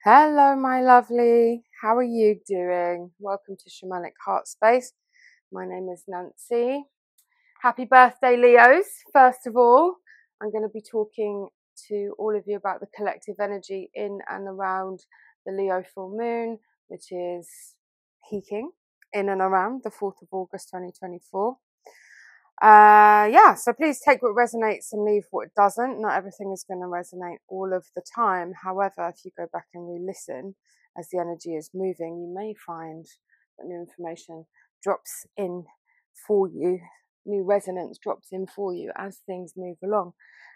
Hello, my lovely. How are you doing? Welcome to Shamanic Heartspace. My name is Nancy. Happy birthday, Leos. First of all, I'm going to be talking to all of you about the collective energy in and around the Leo full moon, which is peaking in and around the 4th of August 2024. So please take what resonates and leave what doesn't. Not everything is going to resonate all of the time. However, if you go back and re-listen as the energy is moving, you may find that new information drops in for you, new resonance drops in for you as things move along,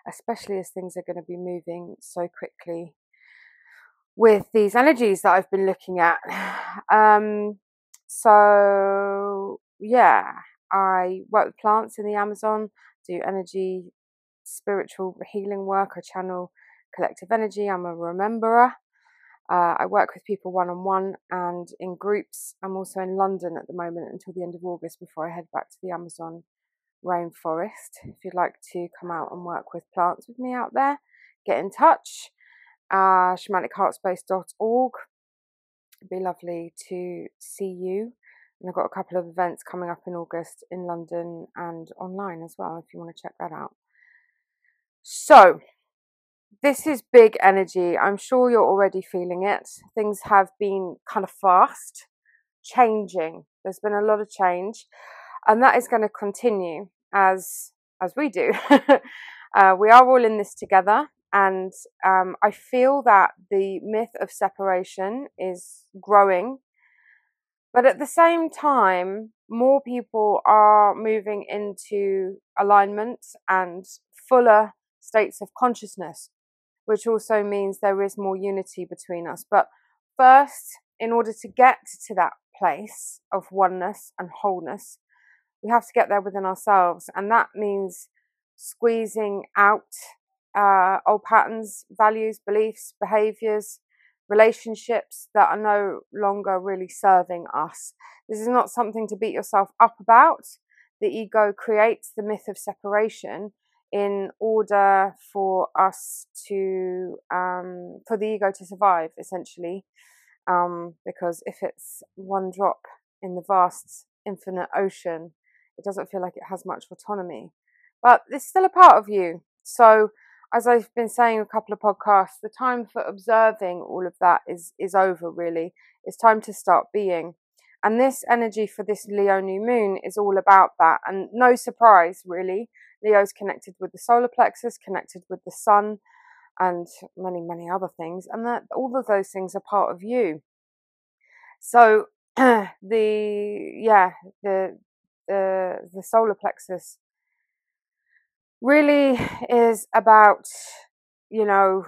especially as things are going to be moving so quickly with these energies that I've been looking at. I work with plants in the Amazon, do energy, spiritual healing work. I channel collective energy. I'm a rememberer. I work with people one-on-one and in groups. I'm also in London at the moment until the end of August before I head back to the Amazon rainforest. If you'd like to come out and work with plants with me out there, get in touch. Shamanicheartspace.org. It'd be lovely to see you. And I've got a couple of events coming up in August in London and online as well, if you want to check that out. So, this is big energy. I'm sure you're already feeling it. Things have been kind of fast, changing. There's been a lot of change, and that is going to continue as we do. We are all in this together, and I feel that the myth of separation is growing. But at the same time, more people are moving into alignment and fuller states of consciousness, which also means there is more unity between us. But first, in order to get to that place of oneness and wholeness, we have to get there within ourselves. And that means squeezing out old patterns, values, beliefs, behaviors, relationships that are no longer really serving us. This is not something to beat yourself up about. The ego creates the myth of separation in order for us to, for the ego to survive, essentially. Because if it's one drop in the vast, infinite ocean, it doesn't feel like it has much autonomy. But it's still a part of you. So, as I've been saying a couple of podcasts, the time for observing all of that is over, really. It's time to start being. And this energy for this Leo new moon is all about that. And no surprise, really. Leo's connected with the solar plexus, connected with the sun, and many, many other things. And that all of those things are part of you. So the solar plexus really is about, who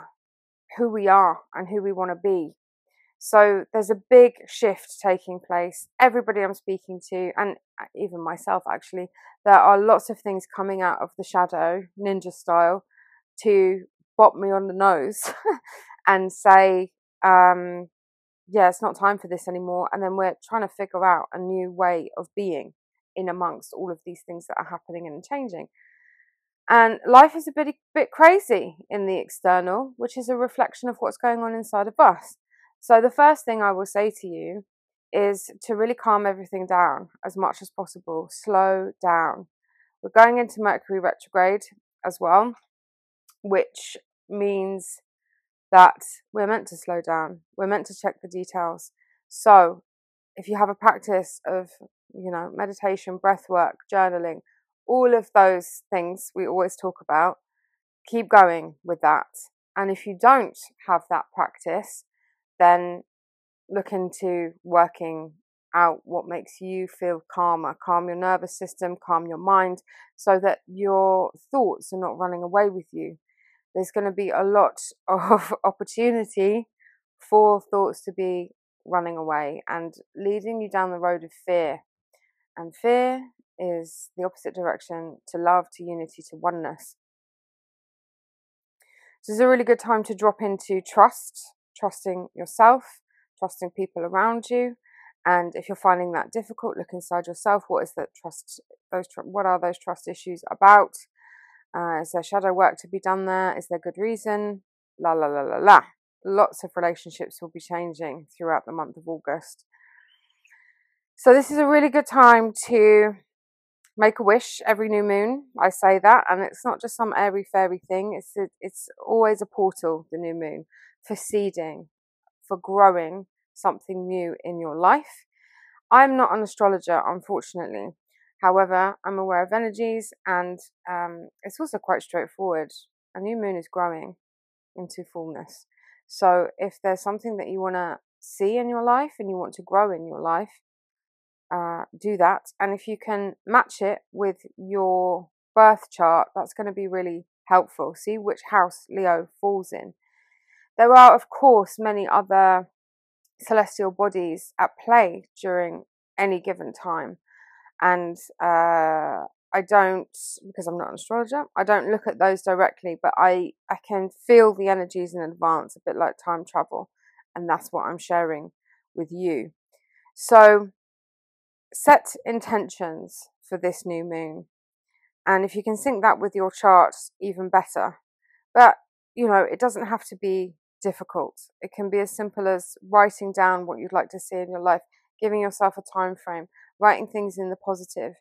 we are and who we want to be. So there's a big shift taking place. Everybody I'm speaking to, and even myself actually, there are lots of things coming out of the shadow, ninja style, to bop me on the nose and say, it's not time for this anymore. And then we're trying to figure out a new way of being in amongst all of these things that are happening and changing. And life is a bit crazy in the external, which is a reflection of what's going on inside of us. So the first thing I will say to you is to really calm everything down as much as possible. Slow down. We're going into Mercury retrograde as well, which means that we're meant to slow down. We're meant to check the details. So if you have a practice of, meditation, breath work, journaling, all of those things we always talk about, keep going with that. And if you don't have that practice, then look into working out what makes you feel calmer. Calm your nervous system, calm your mind, so that your thoughts are not running away with you. There's going to be a lot of opportunity for thoughts to be running away and leading you down the road of fear. And fear is the opposite direction to love, to unity, to oneness. So it's a really good time to drop into trusting yourself, trusting people around you. And if you're finding that difficult, look inside yourself. What is that trust? What are those trust issues about? Is there shadow work to be done there? Is there good reason? La la la la la. lots of relationships will be changing throughout the month of August. So this is a really good time to make a wish every new moon. I say that, and it's not just some airy fairy thing. It's always a portal, the new moon, for seeding, for growing something new in your life. I'm not an astrologer, unfortunately. However, I'm aware of energies, and it's also quite straightforward. A new moon is growing into fullness. So if there's something that you want to see in your life and you want to grow in your life, do that. And if you can match it with your birth chart, that's going to be really helpful. See which house Leo falls in. There are, of course, many other celestial bodies at play during any given time, and I don't, because I'm not an astrologer, I don't look at those directly, but I can feel the energies in advance, a bit like time travel, and that's what I'm sharing with you. So set intentions for this new moon, and if you can sync that with your charts, even better. But you know, it doesn't have to be difficult. It can be as simple as writing down what you'd like to see in your life, giving yourself a time frame, writing things in the positive.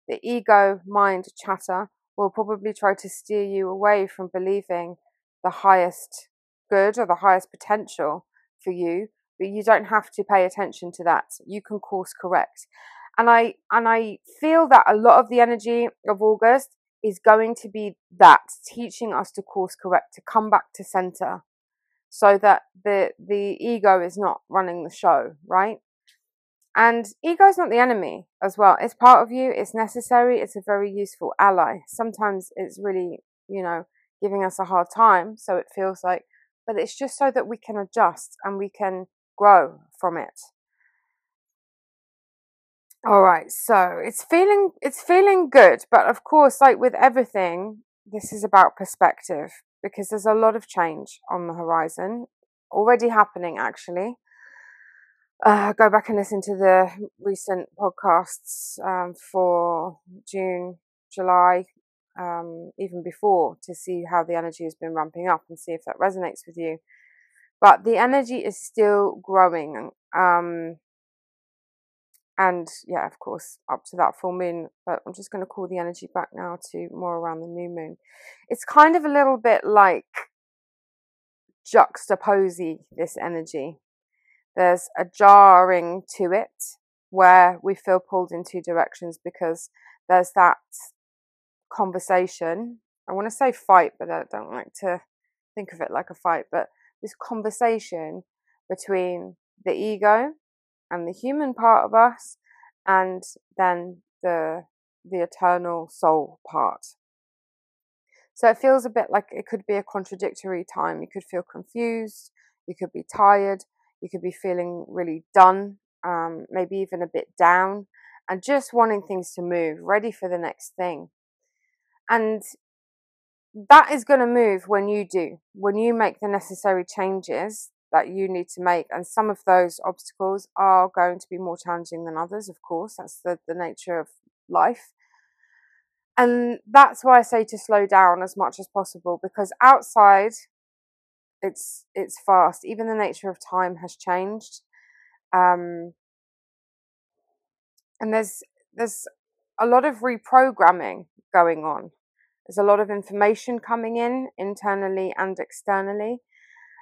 The ego mind chatter will probably try to steer you away from believing the highest good or the highest potential for you, but you don't have to pay attention to that. You can course correct. And I feel that a lot of the energy of August is going to be that, teaching us to course correct, to come back to center, so that the ego is not running the show, right? And ego is not the enemy as well. It's part of you. It's necessary. It's a very useful ally. Sometimes it's really, you know, giving us a hard time. So it feels like, but it's just so that we can adjust and we can grow from it. All right. So it's feeling good. But of course, like with everything, this is about perspective, because there's a lot of change on the horizon already happening, actually. Go back and listen to the recent podcasts for June, July, even before, to see how the energy has been ramping up and see if that resonates with you. But the energy is still growing. And yeah, of course, up to that full moon. But I'm just going to call the energy back now to more around the new moon. It's kind of a little bit like juxtaposing this energy. There's a jarring to it where we feel pulled in two directions, because there's that conversation. I want to say fight, but I don't like to think of it like a fight. But this conversation between the ego and the human part of us, and then the eternal soul part. So it feels a bit like it could be a contradictory time. You could feel confused. You could be tired. You could be feeling really done, maybe even a bit down, and just wanting things to move, ready for the next thing. And that is going to move when you do, when you make the necessary changes that you need to make. And some of those obstacles are going to be more challenging than others, of course. That's the nature of life. And that's why I say to slow down as much as possible, because outside it's fast. Even the nature of time has changed. And there's a lot of reprogramming going on. There's a lot of information coming in internally and externally.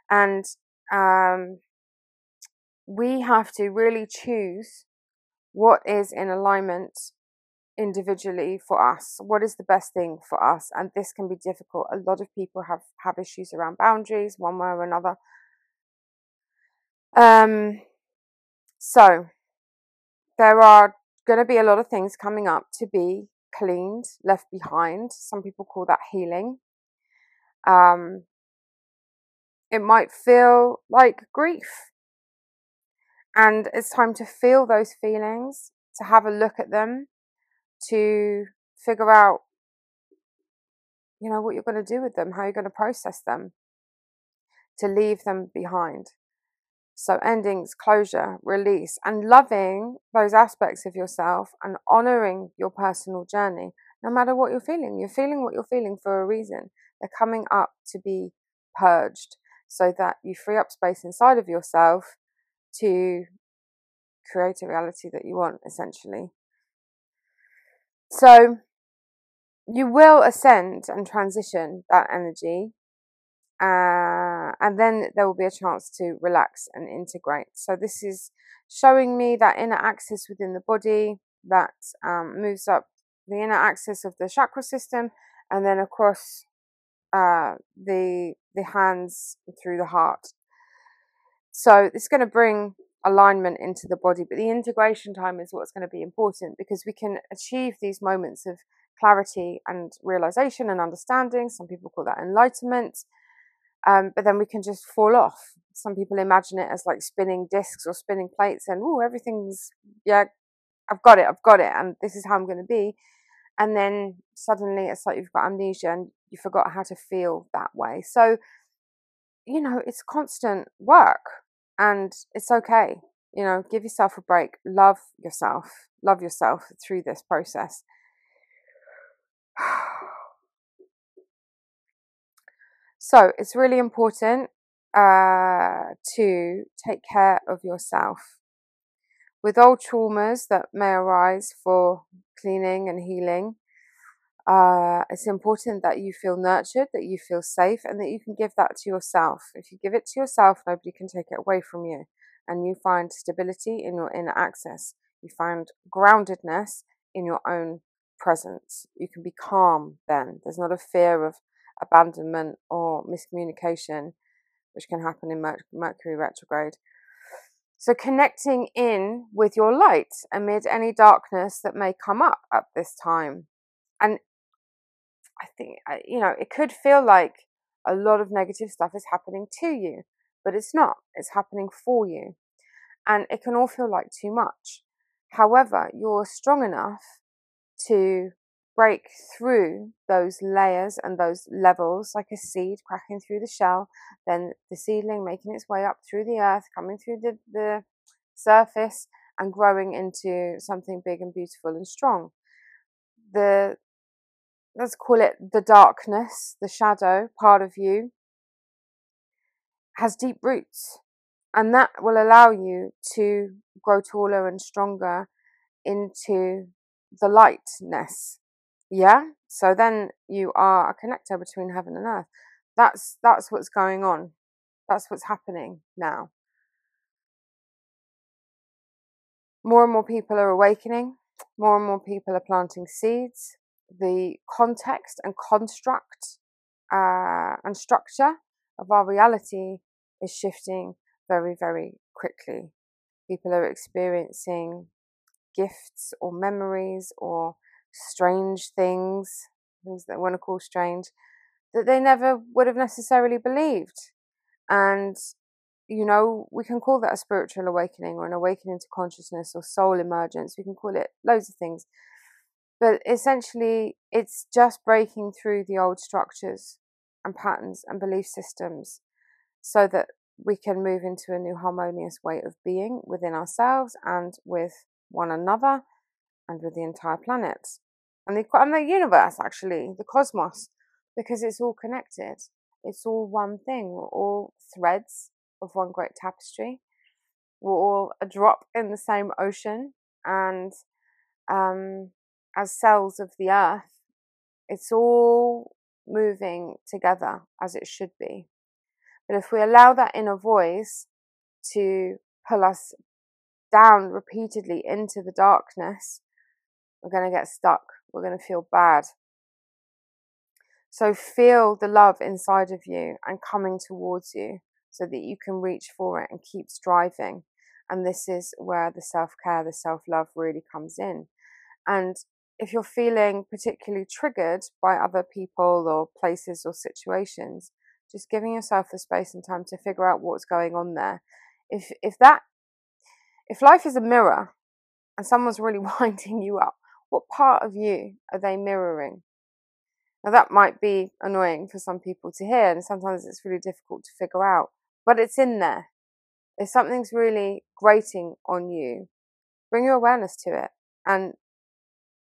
And we have to really choose what is in alignment individually for us. What is the best thing for us? And this can be difficult. A lot of people have issues around boundaries, one way or another. So there are going to be a lot of things coming up to be cleaned, left behind. Some people call that healing. It might feel like grief, and it's time to feel those feelings, to have a look at them, to figure out, you know, what you're going to do with them, how you're going to process them, to leave them behind. So endings, closure, release, and loving those aspects of yourself and honoring your personal journey, no matter what you're feeling. You're feeling what you're feeling for a reason. They're coming up to be purged. so that you free up space inside of yourself to create a reality that you want, essentially. So you will ascend and transition that energy, and then there will be a chance to relax and integrate. So this is showing me that inner axis within the body that moves up the inner axis of the chakra system, and then across the hands through the heart. So it's going to bring alignment into the body, but the integration time is what's going to be important, because we can achieve these moments of clarity and realization and understanding. Some people call that enlightenment, but then we can just fall off. Some people imagine it as like spinning discs or spinning plates, and everything's, yeah, I've got it, and this is how I'm going to be. And then suddenly it's like you've got amnesia and you forgot how to feel that way. So, it's constant work, and it's okay. Give yourself a break. Love yourself through this process. So it's really important to take care of yourself. With old traumas that may arise for cleaning and healing, it's important that you feel nurtured, that you feel safe, and that you can give that to yourself. If you give it to yourself, nobody can take it away from you. And you find stability in your inner axis. You find groundedness in your own presence. You can be calm then. There's not a fear of abandonment or miscommunication, which can happen in Mercury retrograde. So connecting in with your light amid any darkness that may come up at this time. And I think, it could feel like a lot of negative stuff is happening to you, but it's not. It's happening for you. And it can all feel like too much. However, you're strong enough to break through those layers and those levels, like a seed cracking through the shell, then the seedling making its way up through the earth, coming through the surface and growing into something big and beautiful and strong. Let's call it the darkness, the shadow part of you, has deep roots, and that will allow you to grow taller and stronger into the lightness. Yeah? So then you are a connector between heaven and earth. That's what's going on. That's what's happening now. More and more people are awakening. More and more people are planting seeds. The context and construct and structure of our reality is shifting very, very quickly. People are experiencing gifts or memories or strange things that they want to call strange, that they never would have necessarily believed. And, we can call that a spiritual awakening or an awakening to consciousness or soul emergence. We can call it loads of things. But essentially, it's just breaking through the old structures and patterns and belief systems so that we can move into a new harmonious way of being within ourselves and with one another and with the entire planet and the universe, actually, the cosmos, because it's all connected. It's all one thing. We're all threads of one great tapestry. We're all a drop in the same ocean, and as cells of the earth, it's all moving together as it should be. But if we allow that inner voice to pull us down repeatedly into the darkness, we're going to get stuck. We're going to feel bad. So feel the love inside of you and coming towards you so that you can reach for it and keep striving. And this is where the self-care, the self-love really comes in. And if you're feeling particularly triggered by other people or places or situations, just giving yourself the space and time to figure out what's going on there. If life is a mirror and someone's really winding you up, what part of you are they mirroring? Now that might be annoying for some people to hear, and sometimes it's really difficult to figure out, but it's in there. If something's really grating on you, bring your awareness to it. And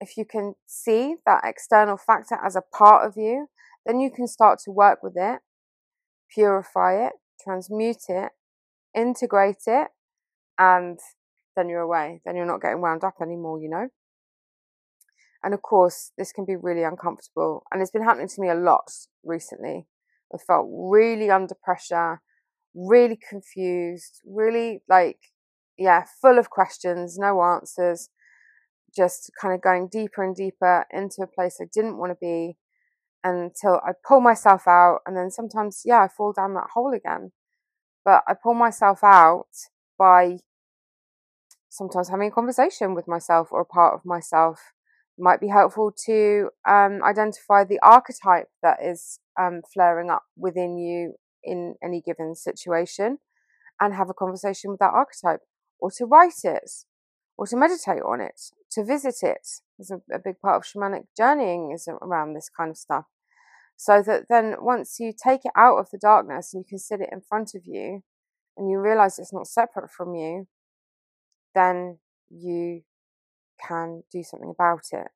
if you can see that external factor as a part of you, then you can start to work with it, purify it, transmute it, integrate it, and then you're away. Then you're not getting wound up anymore, you know. And of course, this can be really uncomfortable. And it's been happening to me a lot recently. I felt really under pressure, really confused, really full of questions, no answers, just kind of going deeper and deeper into a place I didn't want to be, until I pull myself out. And then sometimes, I fall down that hole again. But I pull myself out by sometimes having a conversation with myself or a part of myself. It might be helpful to identify the archetype that is flaring up within you in any given situation, and have a conversation with that archetype, or to write it, or to meditate on it, to visit it. There's a big part of shamanic journeying is around this kind of stuff. So that then once you take it out of the darkness and you can sit it in front of you, and you realize it's not separate from you, then you can do something about it.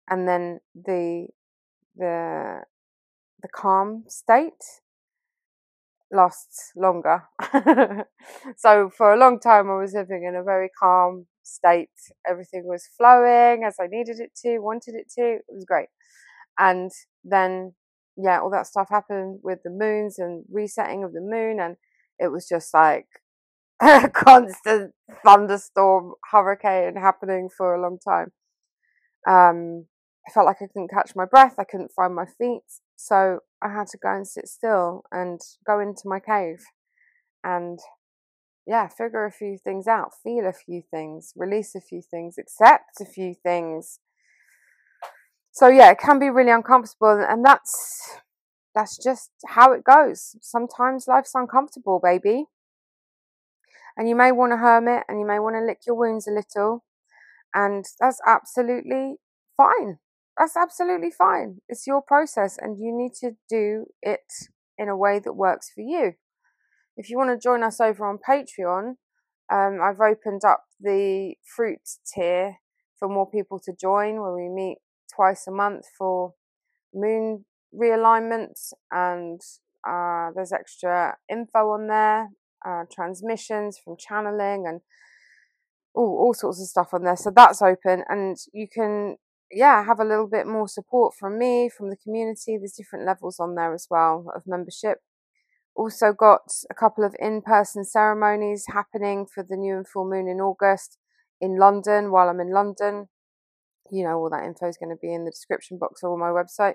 And then the calm state lasts longer. So for a long time I was living in a very calm state. Everything was flowing as I needed it to, wanted it to. It was great. And then all that stuff happened with the moons and resetting of the moon, and it was just like a constant thunderstorm, hurricane happening for a long time. I felt like I couldn't catch my breath. I couldn't find my feet. So I had to go and sit still and go into my cave and figure a few things out, feel a few things, release a few things, accept a few things. So it can be really uncomfortable, and that's just how it goes. Sometimes life's uncomfortable, baby. And you may want to hermit, and you may want to lick your wounds a little, and that's absolutely fine. That's absolutely fine. It's your process, and you need to do it in a way that works for you. If you want to join us over on Patreon, I've opened up the fruit tier for more people to join, where we meet twice a month for moon realignment, and there's extra info on there, transmissions from channeling, and all sorts of stuff on there. So that's open, and you can have a little bit more support from me, from the community. There's different levels on there as well of membership. Also got a couple of in-person ceremonies happening for the new and full moon in August in London while I'm in London. All that info is going to be in the description box or on my website.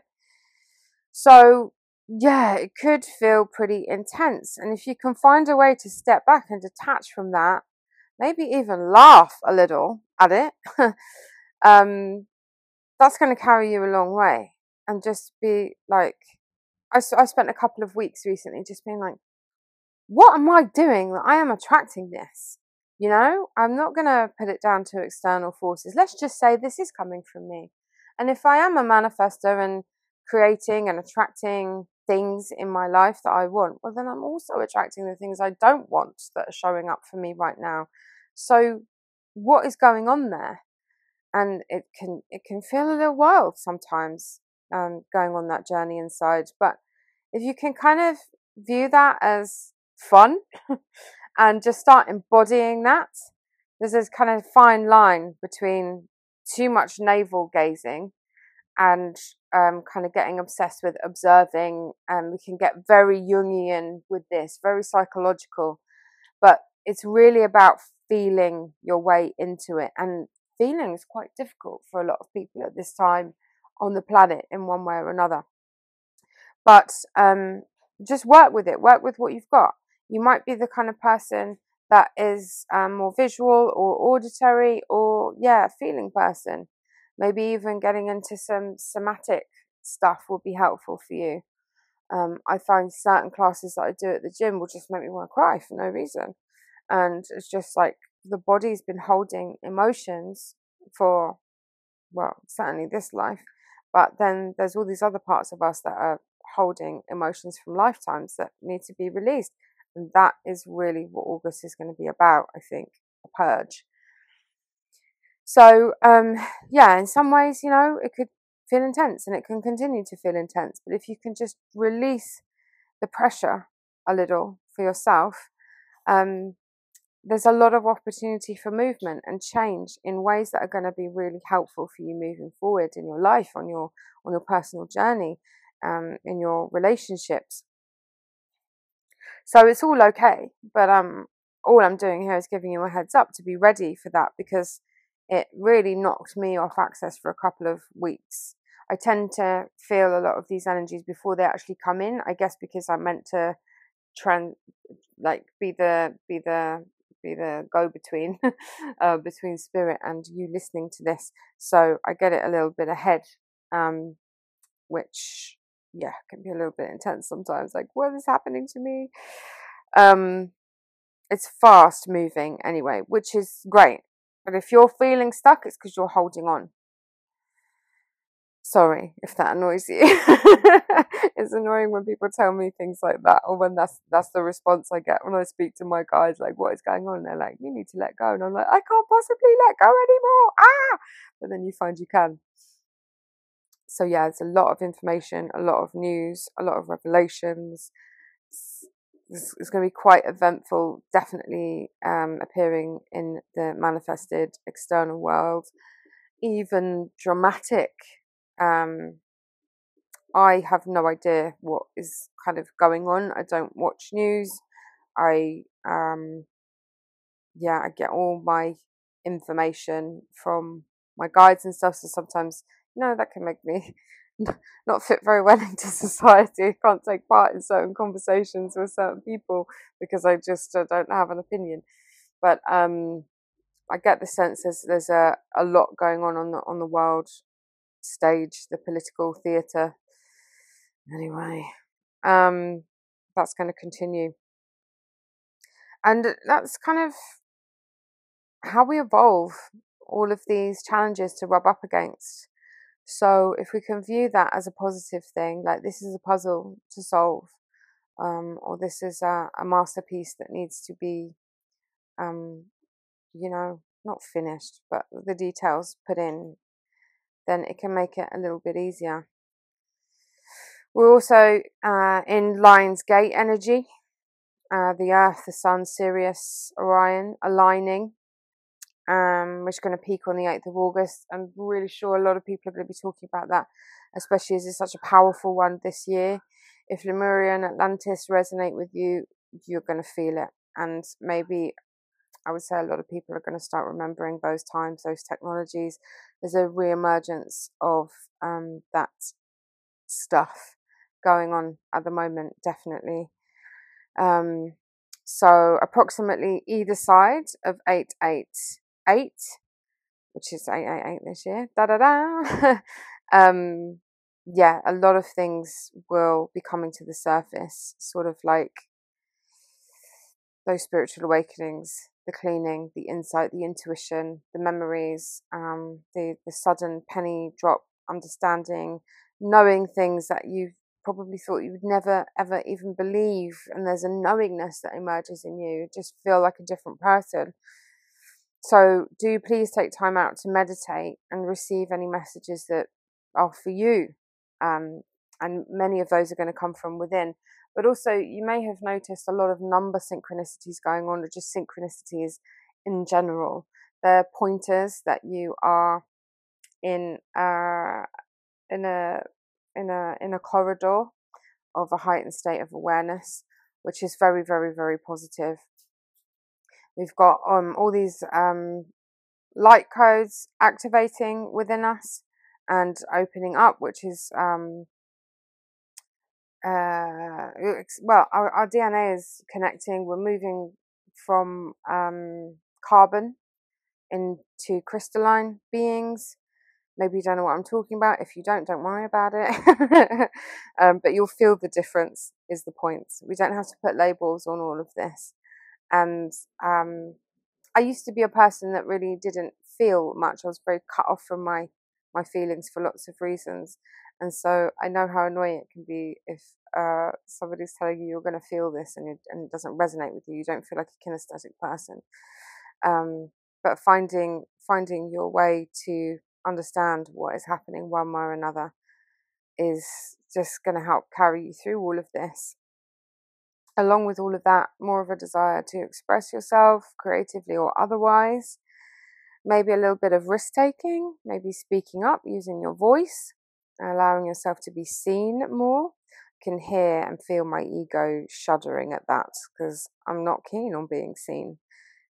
So it could feel pretty intense. And if you can find a way to step back and detach from that, maybe even laugh a little at it, that's going to carry you a long way. And just be like, I spent a couple of weeks recently just being like, what am I doing that I am attracting this? I'm not going to put it down to external forces. Let's just say this is coming from me. And if I am a manifestor and creating and attracting things in my life that I want, well, then I'm also attracting the things I don't want that are showing up for me right now. So what is going on there? And it can feel a little wild sometimes, going on that journey inside. But if you can kind of view that as fun and just start embodying that, there's this kind of fine line between too much navel gazing and kind of getting obsessed with observing, and we can get very Jungian with this, very psychological. But it's really about feeling your way into it, and feeling is quite difficult for a lot of people at this time on the planet in one way or another. But just work with it, work with what you've got. You might be the kind of person that is more visual or auditory, or feeling person. Maybe even getting into some somatic stuff will be helpful for you. I find certain classes that I do at the gym will just make me want to cry for no reason. And it's just like the body's been holding emotions for, well, certainly this life. But then there's all these other parts of us that are holding emotions from lifetimes that need to be released. And that is really what August is going to be about, I think, a purge. So, in some ways, it could feel intense, and it can continue to feel intense. But if you can just release the pressure a little for yourself, there's a lot of opportunity for movement and change in ways that are going to be really helpful for you moving forward in your life, on your personal journey, in your relationships. So it's all okay, but all I'm doing here is giving you a heads up to be ready for that, because it really knocked me off access for a couple of weeks. I tend to feel a lot of these energies before they actually come in, I guess because I'm meant to be the go-between between spirit and you listening to this. So I get it a little bit ahead, which can be a little bit intense sometimes. Like, what is happening to me? It's fast moving anyway, which is great. But if you're feeling stuck, it's because you're holding on. Sorry if that annoys you. It's annoying when people tell me things like that, or when that's the response I get when I speak to my guides, like, what is going on? And they're like, you need to let go. And I'm like, I can't possibly let go anymore. But then you find you can. So yeah, it's a lot of information, a lot of news, a lot of revelations. It's going to be quite eventful, definitely appearing in the manifested external world, even dramatic. I have no idea what is kind of going on. I don't watch news. I get all my information from my guides and stuff. So sometimes, that can make me not fit very well into society. I can't take part in certain conversations with certain people because I just don't have an opinion. But I get the sense there's a lot going on the world stage, the political theatre. Anyway, that's going to continue, and that's kind of how we evolve all of these challenges to rub up against. So if we can view that as a positive thing, like this is a puzzle to solve, or this is a masterpiece that needs to be, not finished, but the details put in, then it can make it a little bit easier. We're also in Lion's Gate energy, the Earth, the Sun, Sirius, Orion aligning, which is going to peak on the 8th of August. I'm really sure a lot of people are going to be talking about that, especially as it's such a powerful one this year. If Lemuria and Atlantis resonate with you, you're going to feel it. And maybe, I would say, a lot of people are going to start remembering those times, those technologies. There's a re-emergence of that stuff going on at the moment, definitely. So approximately either side of 888, which is 888 this year, a lot of things will be coming to the surface, sort of like those spiritual awakenings, the cleaning, the insight, the intuition, the memories, the sudden penny drop understanding, knowing things that you've probably thought you would never ever even believe, and there's a knowingness that emerges in you. Just feel like a different person. So do please take time out to meditate and receive any messages that are for you, and many of those are going to come from within. But also, you may have noticed a lot of number synchronicities going on, or just synchronicities in general. They're pointers that you are in a corridor of a heightened state of awareness, which is very, very, very positive. We've got all these light codes activating within us and opening up, which is our DNA is connecting. We're moving from carbon into crystalline beings. Maybe you don't know what I'm talking about. If you don't worry about it. But you'll feel the difference is the point. We don't have to put labels on all of this. And I used to be a person that really didn't feel much. I was very cut off from my feelings for lots of reasons. And so I know how annoying it can be if somebody's telling you you're going to feel this and it doesn't resonate with you. You don't feel like a kinesthetic person. But finding your way to understand what is happening one way or another is just going to help carry you through all of this. along with all of that, more of a desire to express yourself creatively or otherwise. Maybe a little bit of risk taking, maybe speaking up, using your voice, allowing yourself to be seen more. I can hear and feel my ego shuddering at that, because I'm not keen on being seen,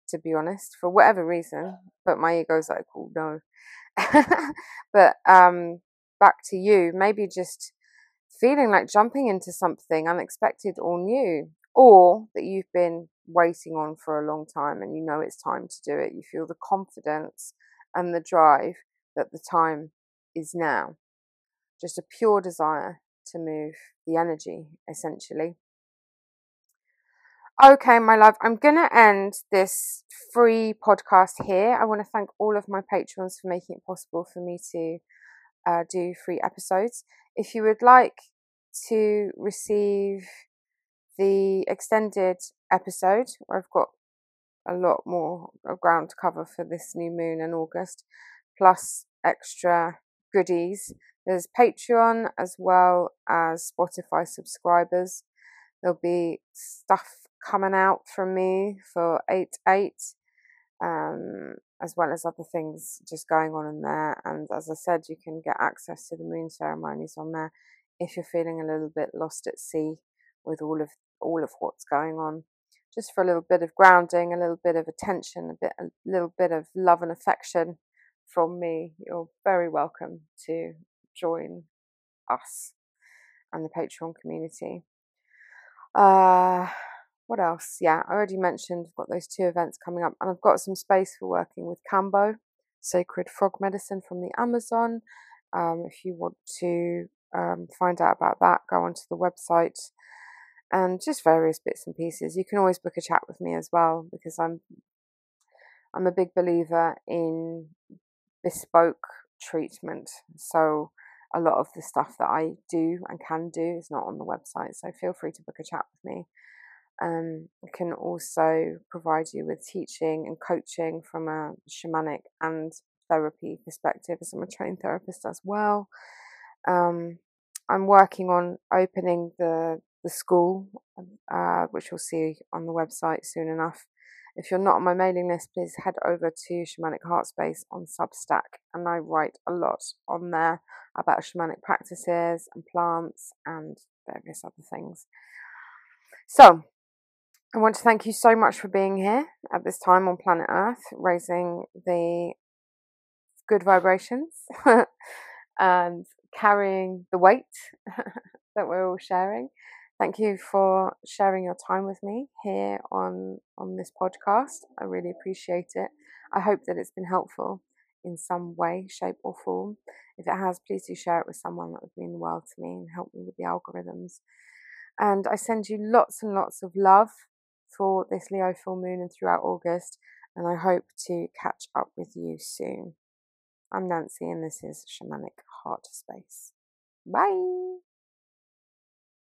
to be honest, for whatever reason. But my ego's like, oh no. But back to you, maybe just feeling like jumping into something unexpected or new, or that you've been waiting on for a long time and you know it's time to do it. You feel the confidence and the drive that the time is now. Just a pure desire to move the energy, essentially. Okay, my love, I'm going to end this free podcast here. I want to thank all of my patrons for making it possible for me to do free episodes. If you would like to receive the extended episode, where I've got a lot more ground to cover for this new moon in August, plus extra goodies, there's Patreon as well as Spotify subscribers. There'll be stuff coming out from me for 8/8, as well as other things just going on in there. And as I said, you can get access to the moon ceremonies on there if you're feeling a little bit lost at sea with all of what's going on. Just for a little bit of grounding, a little bit of attention, a little bit of love and affection from me. You're very welcome to join us and the Patreon community. What else? Yeah, I already mentioned I've got those 2 events coming up, and I've got some space for working with Kambo, sacred frog medicine from the Amazon. If you want to find out about that, go onto the website, and just various bits and pieces. You can always book a chat with me as well, because I'm a big believer in bespoke treatment. So a lot of the stuff that I do and can do is not on the website, so feel free to book a chat with me. I can also provide you with teaching and coaching from a shamanic and therapy perspective, as I'm a trained therapist as well. I'm working on opening the school, which you'll see on the website soon enough. If you're not on my mailing list, please head over to Shamanic Heartspace on Substack, and I write a lot on there about shamanic practices and plants and various other things. So I want to thank you so much for being here at this time on planet Earth, raising the good vibrations and carrying the weight that we're all sharing. Thank you for sharing your time with me here on this podcast. I really appreciate it. I hope that it's been helpful in some way, shape or form. If it has, please do share it with someone. That would mean the world to me and help me with the algorithms. And I send you lots and lots of love for this Leo full moon and throughout August, and I hope to catch up with you soon. I'm Nancy, and this is Shamanic Heartspace. Bye!